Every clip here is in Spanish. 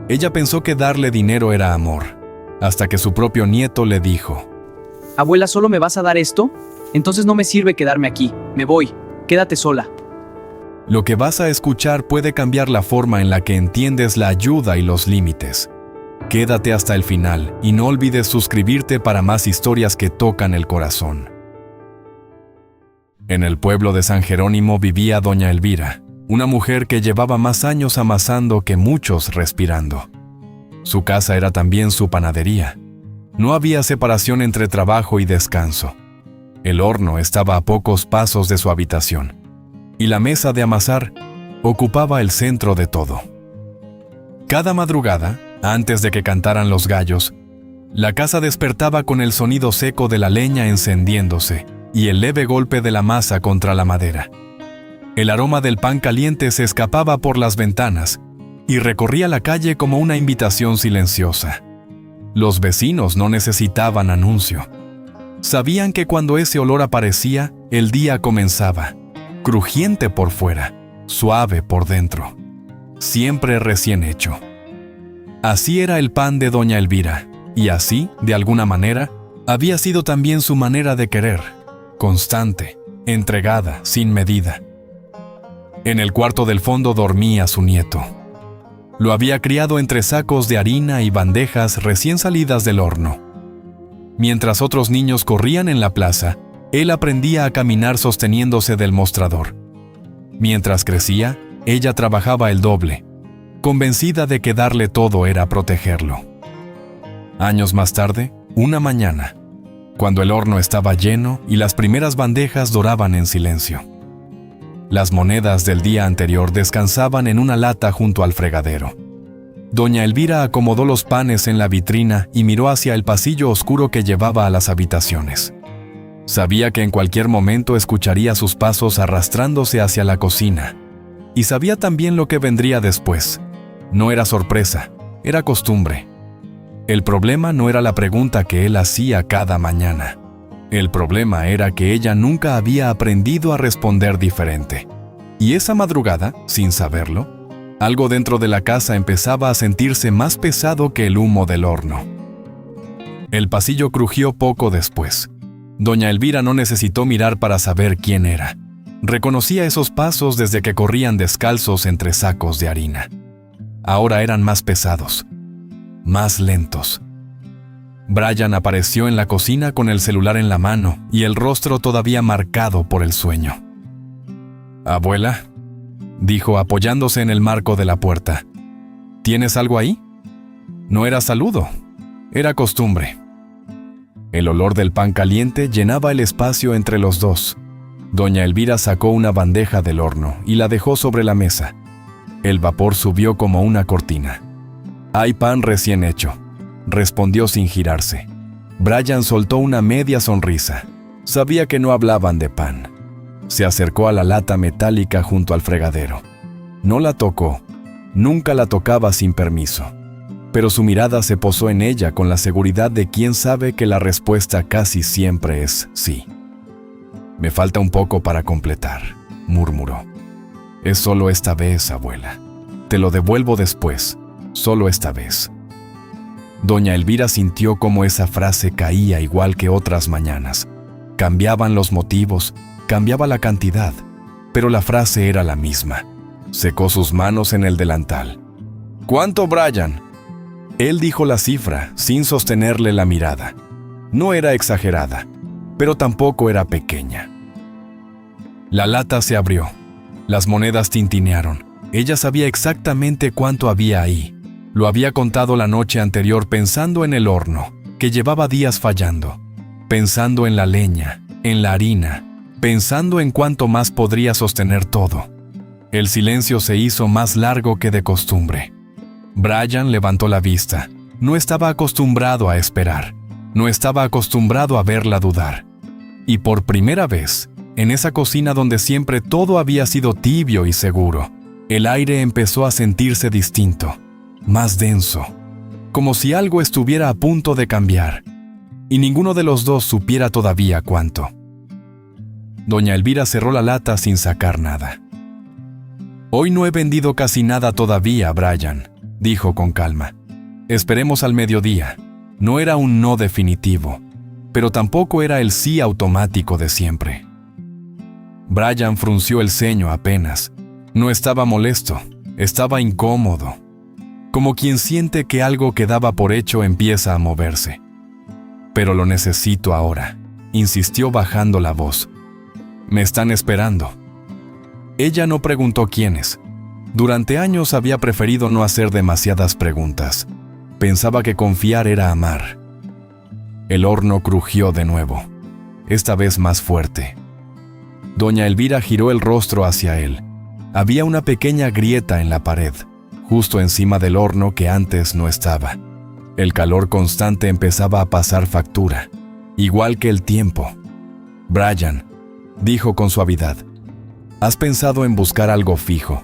Ella pensó que darle dinero era amor, hasta que su propio nieto le dijo: Abuela, ¿solo me vas a dar esto? Entonces no me sirve quedarme aquí. Me voy. Quédate sola. Lo que vas a escuchar puede cambiar la forma en la que entiendes la ayuda y los límites. Quédate hasta el final y no olvides suscribirte para más historias que tocan el corazón. En el pueblo de San Jerónimo vivía doña Elvira, una mujer que llevaba más años amasando que muchos respirando. Su casa era también su panadería. No había separación entre trabajo y descanso. El horno estaba a pocos pasos de su habitación, y la mesa de amasar ocupaba el centro de todo. Cada madrugada, antes de que cantaran los gallos, la casa despertaba con el sonido seco de la leña encendiéndose y el leve golpe de la masa contra la madera. El aroma del pan caliente se escapaba por las ventanas y recorría la calle como una invitación silenciosa. Los vecinos no necesitaban anuncio. Sabían que cuando ese olor aparecía, el día comenzaba, crujiente por fuera, suave por dentro, siempre recién hecho. Así era el pan de doña Elvira, y así, de alguna manera, había sido también su manera de querer, constante, entregada, sin medida. En el cuarto del fondo dormía su nieto. Lo había criado entre sacos de harina y bandejas recién salidas del horno. Mientras otros niños corrían en la plaza, él aprendía a caminar sosteniéndose del mostrador. Mientras crecía, ella trabajaba el doble, convencida de que darle todo era protegerlo. Años más tarde, una mañana, cuando el horno estaba lleno y las primeras bandejas doraban en silencio, las monedas del día anterior descansaban en una lata junto al fregadero. Doña Elvira acomodó los panes en la vitrina y miró hacia el pasillo oscuro que llevaba a las habitaciones. Sabía que en cualquier momento escucharía sus pasos arrastrándose hacia la cocina. Y sabía también lo que vendría después. No era sorpresa, era costumbre. El problema no era la pregunta que él hacía cada mañana. El problema era que ella nunca había aprendido a responder diferente. Y esa madrugada, sin saberlo, algo dentro de la casa empezaba a sentirse más pesado que el humo del horno. El pasillo crujió poco después. Doña Elvira no necesitó mirar para saber quién era. Reconocía esos pasos desde que corrían descalzos entre sacos de harina. Ahora eran más pesados, más lentos. Brian apareció en la cocina con el celular en la mano y el rostro todavía marcado por el sueño. «Abuela», dijo apoyándose en el marco de la puerta, «¿tienes algo ahí?» No era saludo, era costumbre. El olor del pan caliente llenaba el espacio entre los dos. Doña Elvira sacó una bandeja del horno y la dejó sobre la mesa. El vapor subió como una cortina. «Hay pan recién hecho», respondió sin girarse. Brian soltó una media sonrisa. Sabía que no hablaban de pan. Se acercó a la lata metálica junto al fregadero. No la tocó. Nunca la tocaba sin permiso. Pero su mirada se posó en ella con la seguridad de quien sabe que la respuesta casi siempre es sí. «Me falta un poco para completar», murmuró. «Es solo esta vez, abuela. Te lo devuelvo después. Solo esta vez». Doña Elvira sintió cómo esa frase caía igual que otras mañanas. Cambiaban los motivos, cambiaba la cantidad, pero la frase era la misma. Secó sus manos en el delantal. «¿Cuánto, Brian?» Él dijo la cifra, sin sostenerle la mirada. No era exagerada, pero tampoco era pequeña. La lata se abrió. Las monedas tintinearon. Ella sabía exactamente cuánto había ahí. Lo había contado la noche anterior pensando en el horno, que llevaba días fallando. Pensando en la leña, en la harina, pensando en cuánto más podría sostener todo. El silencio se hizo más largo que de costumbre. Brian levantó la vista. No estaba acostumbrado a esperar. No estaba acostumbrado a verla dudar. Y por primera vez, en esa cocina donde siempre todo había sido tibio y seguro, el aire empezó a sentirse distinto, más denso, como si algo estuviera a punto de cambiar, y ninguno de los dos supiera todavía cuánto. Doña Elvira cerró la lata sin sacar nada. «Hoy no he vendido casi nada todavía, Brian», dijo con calma. Esperemos al mediodía. No era un no definitivo, pero tampoco era el sí automático de siempre. Brian frunció el ceño apenas. No estaba molesto, estaba incómodo, como quien siente que algo que daba por hecho empieza a moverse. Pero lo necesito ahora, insistió bajando la voz. Me están esperando. Ella no preguntó quiénes. Durante años había preferido no hacer demasiadas preguntas. Pensaba que confiar era amar. El horno crujió de nuevo, esta vez más fuerte. Doña Elvira giró el rostro hacia él. Había una pequeña grieta en la pared, justo encima del horno que antes no estaba. El calor constante empezaba a pasar factura, igual que el tiempo. Brian, dijo con suavidad, ¿has pensado en buscar algo fijo,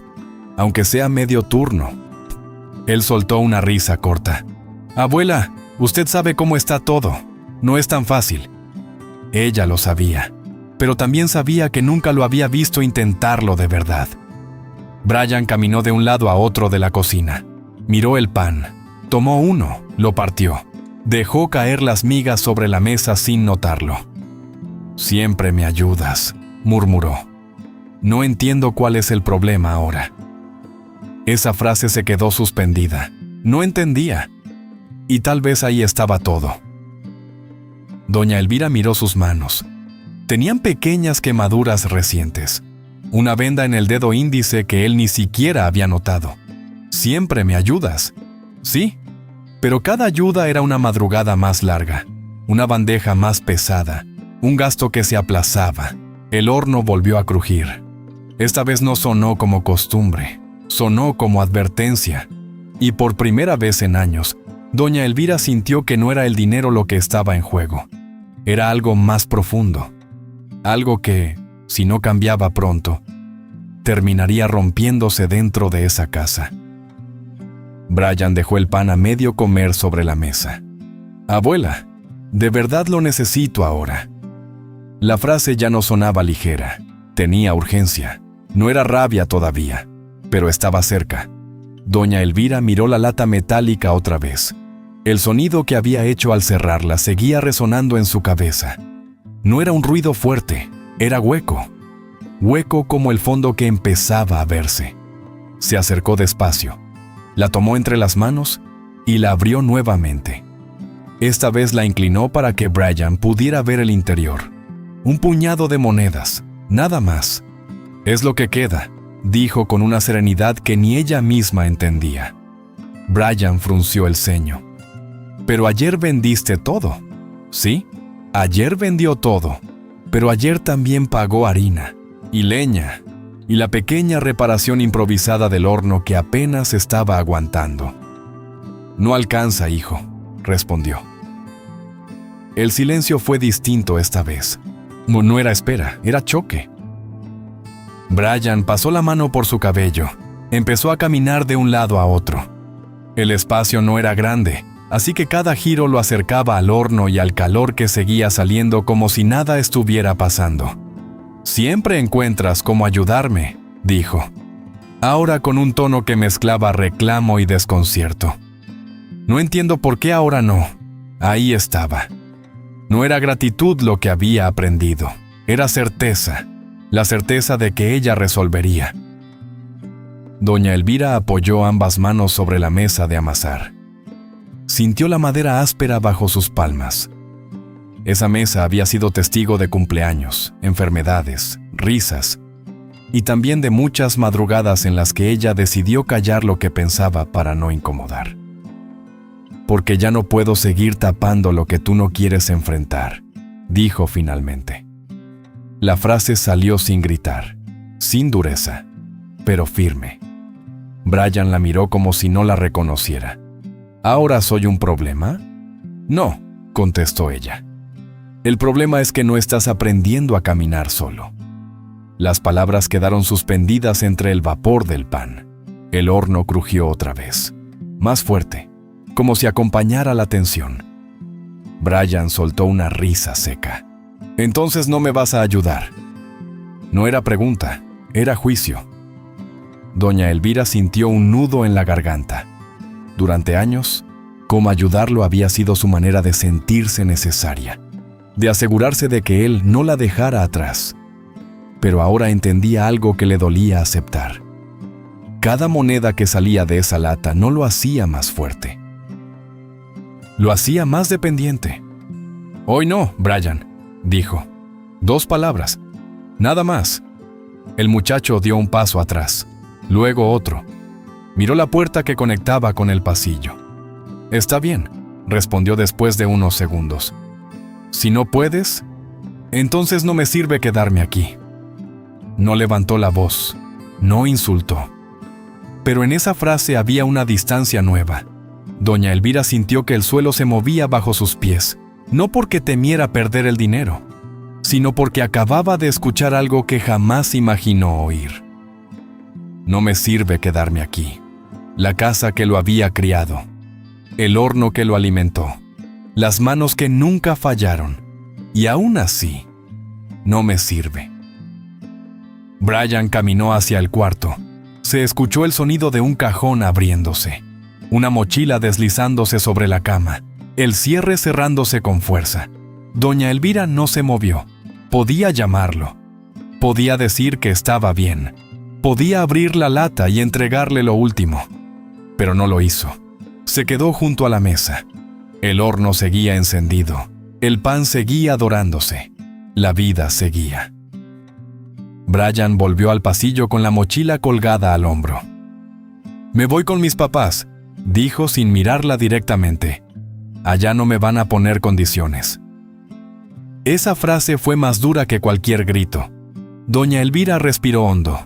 aunque sea medio turno? Él soltó una risa corta. Abuela, usted sabe cómo está todo. No es tan fácil. Ella lo sabía, pero también sabía que nunca lo había visto intentarlo de verdad. Brian caminó de un lado a otro de la cocina. Miró el pan. Tomó uno, lo partió. Dejó caer las migas sobre la mesa sin notarlo. Siempre me ayudas, murmuró. No entiendo cuál es el problema ahora. Esa frase se quedó suspendida. No entendía. Y tal vez ahí estaba todo. Doña Elvira miró sus manos. Tenían pequeñas quemaduras recientes. Una venda en el dedo índice que él ni siquiera había notado. Siempre me ayudas. Sí, pero cada ayuda era una madrugada más larga, una bandeja más pesada, un gasto que se aplazaba. El horno volvió a crujir. Esta vez no sonó como costumbre, sonó como advertencia. Y por primera vez en años, doña Elvira sintió que no era el dinero lo que estaba en juego. Era algo más profundo. Algo que, si no cambiaba pronto, terminaría rompiéndose dentro de esa casa. Brian dejó el pan a medio comer sobre la mesa. Abuela, de verdad lo necesito ahora. La frase ya no sonaba ligera. Tenía urgencia. No era rabia todavía, pero estaba cerca. Doña Elvira miró la lata metálica otra vez. El sonido que había hecho al cerrarla seguía resonando en su cabeza. No era un ruido fuerte, era hueco. Hueco como el fondo que empezaba a verse. Se acercó despacio. La tomó entre las manos y la abrió nuevamente. Esta vez la inclinó para que Brian pudiera ver el interior. Un puñado de monedas, nada más. Es lo que queda, dijo con una serenidad que ni ella misma entendía. Brian frunció el ceño. Pero ayer vendiste todo. Sí, ayer vendió todo, pero ayer también pagó harina y leña y la pequeña reparación improvisada del horno que apenas estaba aguantando. No alcanza, hijo, respondió. El silencio fue distinto esta vez. No era espera, era choque. Brian pasó la mano por su cabello. Empezó a caminar de un lado a otro. El espacio no era grande, así que cada giro lo acercaba al horno y al calor que seguía saliendo como si nada estuviera pasando. Siempre encuentras cómo ayudarme, dijo, ahora con un tono que mezclaba reclamo y desconcierto. No entiendo por qué ahora no. Ahí estaba. No era gratitud lo que había aprendido, era certeza, la certeza de que ella resolvería. Doña Elvira apoyó ambas manos sobre la mesa de amasar. Sintió la madera áspera bajo sus palmas. Esa mesa había sido testigo de cumpleaños, enfermedades, risas, y también de muchas madrugadas en las que ella decidió callar lo que pensaba para no incomodar. Porque ya no puedo seguir tapando lo que tú no quieres enfrentar, dijo finalmente. La frase salió sin gritar, sin dureza, pero firme. Brian la miró como si no la reconociera. ¿Ahora soy un problema? No, contestó ella. El problema es que no estás aprendiendo a caminar solo. Las palabras quedaron suspendidas entre el vapor del pan. El horno crujió otra vez, más fuerte, como si acompañara la tensión. Brian soltó una risa seca. Entonces no me vas a ayudar. No era pregunta, era juicio. Doña Elvira sintió un nudo en la garganta. Durante años, cómo ayudarlo había sido su manera de sentirse necesaria, de asegurarse de que él no la dejara atrás. Pero ahora entendía algo que le dolía aceptar. Cada moneda que salía de esa lata no lo hacía más fuerte. Lo hacía más dependiente. «Hoy no, Brian», dijo. 2 palabras. Nada más. El muchacho dio un paso atrás, luego otro. Miró la puerta que conectaba con el pasillo. «Está bien», respondió después de unos segundos. «Si no puedes, entonces no me sirve quedarme aquí». No levantó la voz, no insultó. Pero en esa frase había una distancia nueva. Doña Elvira sintió que el suelo se movía bajo sus pies, no porque temiera perder el dinero, sino porque acababa de escuchar algo que jamás imaginó oír. «No me sirve quedarme aquí. La casa que lo había criado, el horno que lo alimentó, las manos que nunca fallaron, y aún así, no me sirve». Brian caminó hacia el cuarto. Se escuchó el sonido de un cajón abriéndose, una mochila deslizándose sobre la cama, el cierre cerrándose con fuerza. Doña Elvira no se movió. Podía llamarlo. Podía decir que estaba bien. Podía abrir la lata y entregarle lo último. Pero no lo hizo. Se quedó junto a la mesa. El horno seguía encendido. El pan seguía dorándose. La vida seguía. Brian volvió al pasillo con la mochila colgada al hombro. «Me voy con mis papás», dijo sin mirarla directamente. «Allá no me van a poner condiciones». Esa frase fue más dura que cualquier grito. Doña Elvira respiró hondo.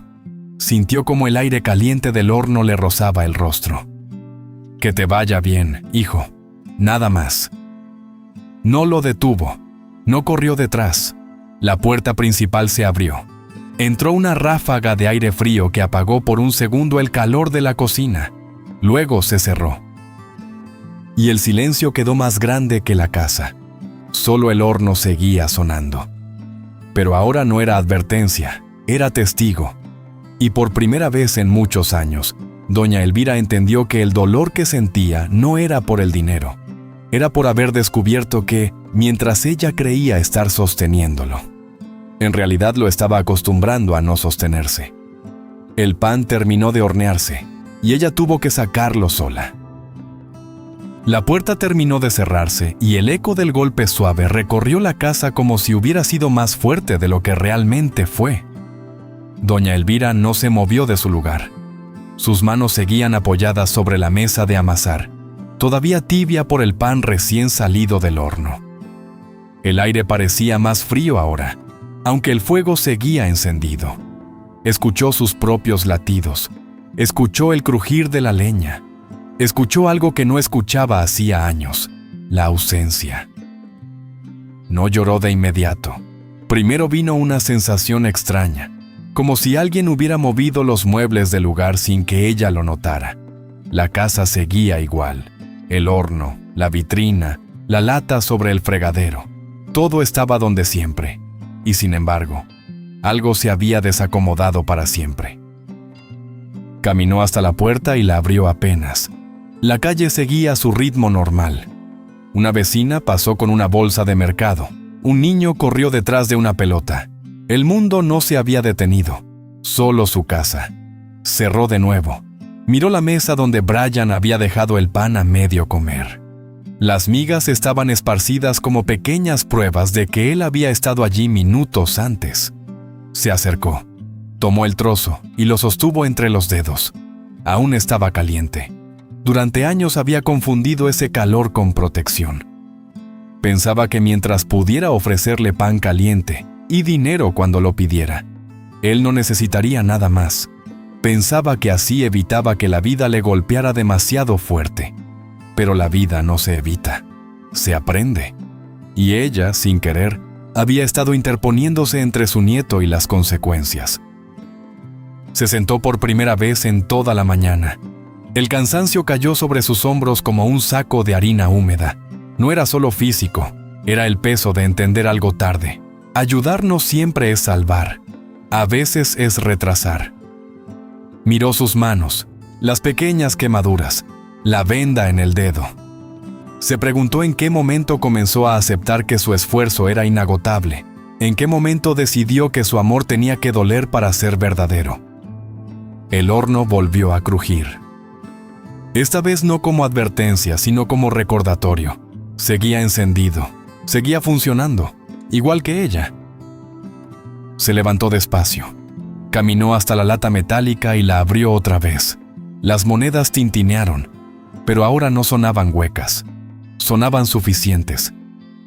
Sintió como el aire caliente del horno le rozaba el rostro. «Que te vaya bien, hijo. Nada más». No lo detuvo. No corrió detrás. La puerta principal se abrió. Entró una ráfaga de aire frío que apagó por un segundo el calor de la cocina. Luego se cerró. Y el silencio quedó más grande que la casa. Solo el horno seguía sonando. Pero ahora no era advertencia, era testigo. Y por primera vez en muchos años, doña Elvira entendió que el dolor que sentía no era por el dinero. Era por haber descubierto que, mientras ella creía estar sosteniéndolo, en realidad lo estaba acostumbrando a no sostenerse. El pan terminó de hornearse, y ella tuvo que sacarlo sola. La puerta terminó de cerrarse y el eco del golpe suave recorrió la casa como si hubiera sido más fuerte de lo que realmente fue. Doña Elvira no se movió de su lugar. Sus manos seguían apoyadas sobre la mesa de amasar, todavía tibia por el pan recién salido del horno. El aire parecía más frío ahora, aunque el fuego seguía encendido. Escuchó sus propios latidos, escuchó el crujir de la leña, escuchó algo que no escuchaba hacía años, la ausencia. No lloró de inmediato. Primero vino una sensación extraña, como si alguien hubiera movido los muebles del lugar sin que ella lo notara. La casa seguía igual, el horno, la vitrina, la lata sobre el fregadero. Todo estaba donde siempre. Y sin embargo, algo se había desacomodado para siempre. Caminó hasta la puerta y la abrió apenas. La calle seguía a su ritmo normal. Una vecina pasó con una bolsa de mercado. Un niño corrió detrás de una pelota. El mundo no se había detenido, solo su casa. Cerró de nuevo. Miró la mesa donde Brian había dejado el pan a medio comer. Las migas estaban esparcidas como pequeñas pruebas de que él había estado allí minutos antes. Se acercó, tomó el trozo y lo sostuvo entre los dedos. Aún estaba caliente. Durante años había confundido ese calor con protección. Pensaba que mientras pudiera ofrecerle pan caliente y dinero cuando lo pidiera, él no necesitaría nada más. Pensaba que así evitaba que la vida le golpeara demasiado fuerte. Pero la vida no se evita, se aprende. Y ella, sin querer, había estado interponiéndose entre su nieto y las consecuencias. Se sentó por primera vez en toda la mañana. El cansancio cayó sobre sus hombros como un saco de harina húmeda. No era solo físico, era el peso de entender algo tarde. Ayudar no siempre es salvar, a veces es retrasar. Miró sus manos, las pequeñas quemaduras, la venda en el dedo. Se preguntó en qué momento comenzó a aceptar que su esfuerzo era inagotable, en qué momento decidió que su amor tenía que doler para ser verdadero. El horno volvió a crujir. Esta vez no como advertencia, sino como recordatorio. Seguía encendido, seguía funcionando, igual que ella. Se levantó despacio. Caminó hasta la lata metálica y la abrió otra vez. Las monedas tintinearon, pero ahora no sonaban huecas. Sonaban suficientes.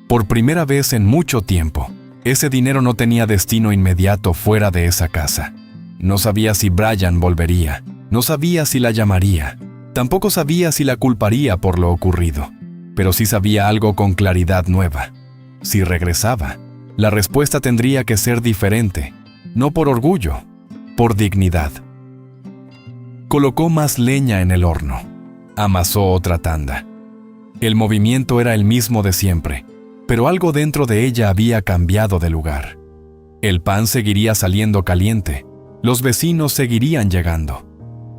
Por primera vez en mucho tiempo, ese dinero no tenía destino inmediato fuera de esa casa. No sabía si Brian volvería. No sabía si la llamaría. Tampoco sabía si la culparía por lo ocurrido. Pero sí sabía algo con claridad nueva. Si regresaba, la respuesta tendría que ser diferente. No por orgullo, por dignidad. Colocó más leña en el horno. Amasó otra tanda. El movimiento era el mismo de siempre, pero algo dentro de ella había cambiado de lugar. El pan seguiría saliendo caliente, los vecinos seguirían llegando.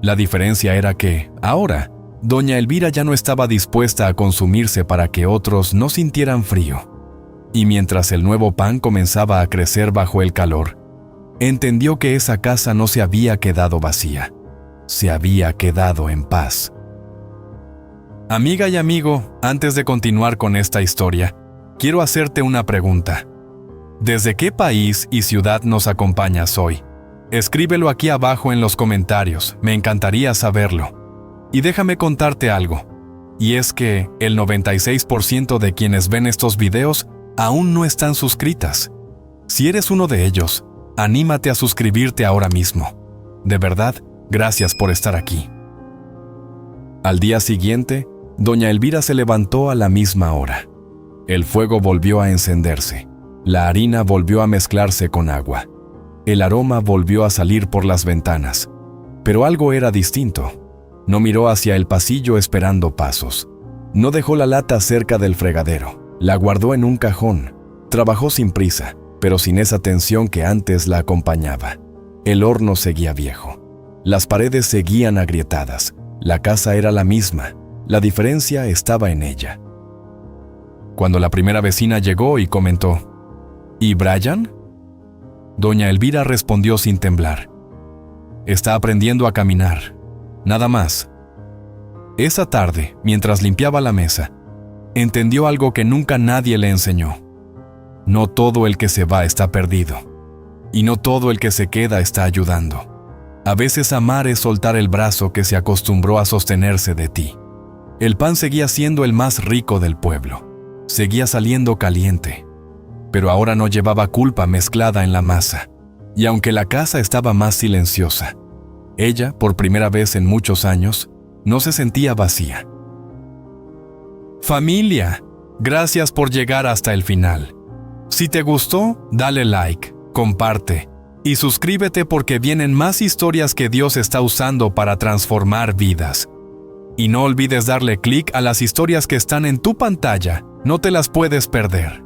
La diferencia era que, ahora, doña Elvira ya no estaba dispuesta a consumirse para que otros no sintieran frío. Y mientras el nuevo pan comenzaba a crecer bajo el calor, entendió que esa casa no se había quedado vacía, se había quedado en paz. Amiga y amigo, antes de continuar con esta historia, quiero hacerte una pregunta. ¿Desde qué país y ciudad nos acompañas hoy? Escríbelo aquí abajo en los comentarios, me encantaría saberlo. Y déjame contarte algo, y es que el 96% de quienes ven estos videos aún no están suscritas. Si eres uno de ellos, anímate a suscribirte ahora mismo. De verdad, gracias por estar aquí. Al día siguiente, doña Elvira se levantó a la misma hora. El fuego volvió a encenderse. La harina volvió a mezclarse con agua. El aroma volvió a salir por las ventanas. Pero algo era distinto. No miró hacia el pasillo esperando pasos. No dejó la lata cerca del fregadero. La guardó en un cajón. Trabajó sin prisa, pero sin esa tensión que antes la acompañaba. El horno seguía viejo. Las paredes seguían agrietadas. La casa era la misma. La diferencia estaba en ella. Cuando la primera vecina llegó y comentó, ¿y Brian? Doña Elvira respondió sin temblar. Está aprendiendo a caminar. Nada más. Esa tarde, mientras limpiaba la mesa, entendió algo que nunca nadie le enseñó. No todo el que se va está perdido. Y no todo el que se queda está ayudando. A veces amar es soltar el brazo que se acostumbró a sostenerse de ti. El pan seguía siendo el más rico del pueblo. Seguía saliendo caliente. Pero ahora no llevaba culpa mezclada en la masa. Y aunque la casa estaba más silenciosa, ella, por primera vez en muchos años, no se sentía vacía. Familia, gracias por llegar hasta el final. Si te gustó, dale like, comparte y suscríbete porque vienen más historias que Dios está usando para transformar vidas. Y no olvides darle clic a las historias que están en tu pantalla, no te las puedes perder.